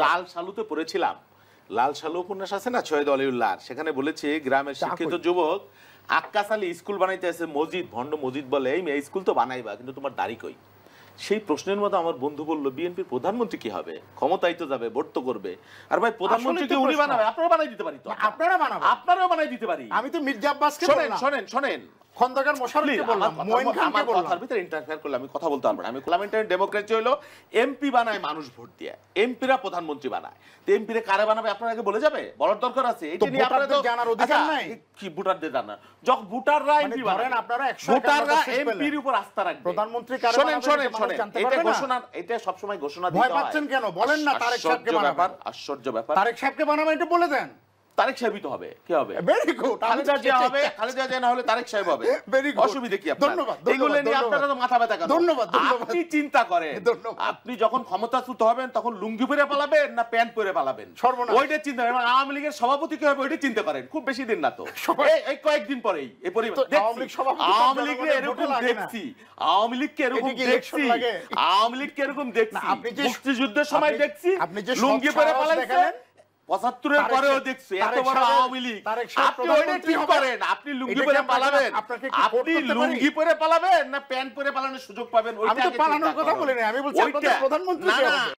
লাল সালুতে পড়েছিলাম, লাল সালু উপন্যাস আছে না সৈয়দ অলিউল্লাহ, সেখানে বলেছে গ্রামের শিক্ষিত যুবক আক্কাস আলী স্কুল বানাইতে আছে, মসজিদ ভণ্ড মসজিদ বলে, এই স্কুল তো বানাইবা কিন্তু তোমার দাড়ি কই? সেই প্রশ্নের মতো আমার বন্ধু বলল বিএনপির প্রধানমন্ত্রী কি হবে, ক্ষমতায় তো যাবে, ভোট তো করবে। আর ভাই প্রধানমন্ত্রী কি উনি বানাবে? আপনারা বানাই দিতে পারি তো, আপনারাও বানাই দিতে পারি। আমি তো মির্জা আব্বাসকে বললাম, শোনেন খন্দকার মোশাররফকে বললাম, মোইন খানকে বললাম। কথার ভিতরে ইন্টারফেয়ার করলে আমি কথা বলতে পারবো না। আমি পার্লামেন্টারি ডেমোক্রেসি হলো এমপি বানায় মানুষ ভোট দিয়ে, এমপিরা প্রধানমন্ত্রী বানায়। তো এমপিরে কারে বানাবে আপনারা আগে বলে যাবে, বলার দরকার আছে। এটা নিয়ে আপনারা তো জানার অধিকার নাই কি? ভোটারদের জানা, যখন ভোটাররা এমপি বানায়, আপনারা 100 ভোটাররা এমপির উপর আস্থা রাখবে। প্রধানমন্ত্রী কারে শোনেন, এটা ঘোষণা, এটা সব সময় ঘোষণা দিতে হয়। ভয় পাচ্ছেন কেন? বলেন না তারেক সাহেবকে বানাবেন। আশ্চর্য ব্যাপার, তারেক সাহেবকে বানাবেন এটা বলে দেন। তারেক সাহেবই তো হবে, কি হবে? Very good. খালেদা জিয়া হবে, খালেদা জিয়া না হলে তারেক সাহেব হবে। ভেরি গুড, অসুবিধা কি আপনার? ধন্যবাদ। এগুলো নিয়ে আপনারা তো মাথা ব্যথা করেন। ধন্যবাদ। আপনি চিন্তা করেন, আপনি যখন ক্ষমতাচ্যুত হবেন তখন লুঙ্গি পরে পালাবেন না প্যান্ট পরে পালাবেন, ওইটা চিন্তা করেন। আওয়ামী লীগের সভাপতি কি হবে ওইটা চিন্তা করেন। খুব বেশি দিন না তো, এই কয়েকদিন পরেই এই পরিমাণ আওয়ামী লীগকে এরকম দেখছি, আওয়ামী লীগকে এরকম দেখছি, আওয়ামী লীগকে এরকম দেখছি, মুক্তিযুদ্ধের সময় দেখছি লুঙ্গি পরে পালাইছে, ৭৫-এর পরেও দেখছি এত বড় আওয়ামী লীগ। আপনি ওইটা ঠিক করেন, আপনি লুঙ্গি পরে পালাবেন, আপনি লুঙ্গি পরে পালাবেন না প্যান্ট পরে পালানোর সুযোগ পাবেন? আমি তো পালানোর কথা বলি না, আমি বলছি আপনাদের প্রধানমন্ত্রী কে হবে।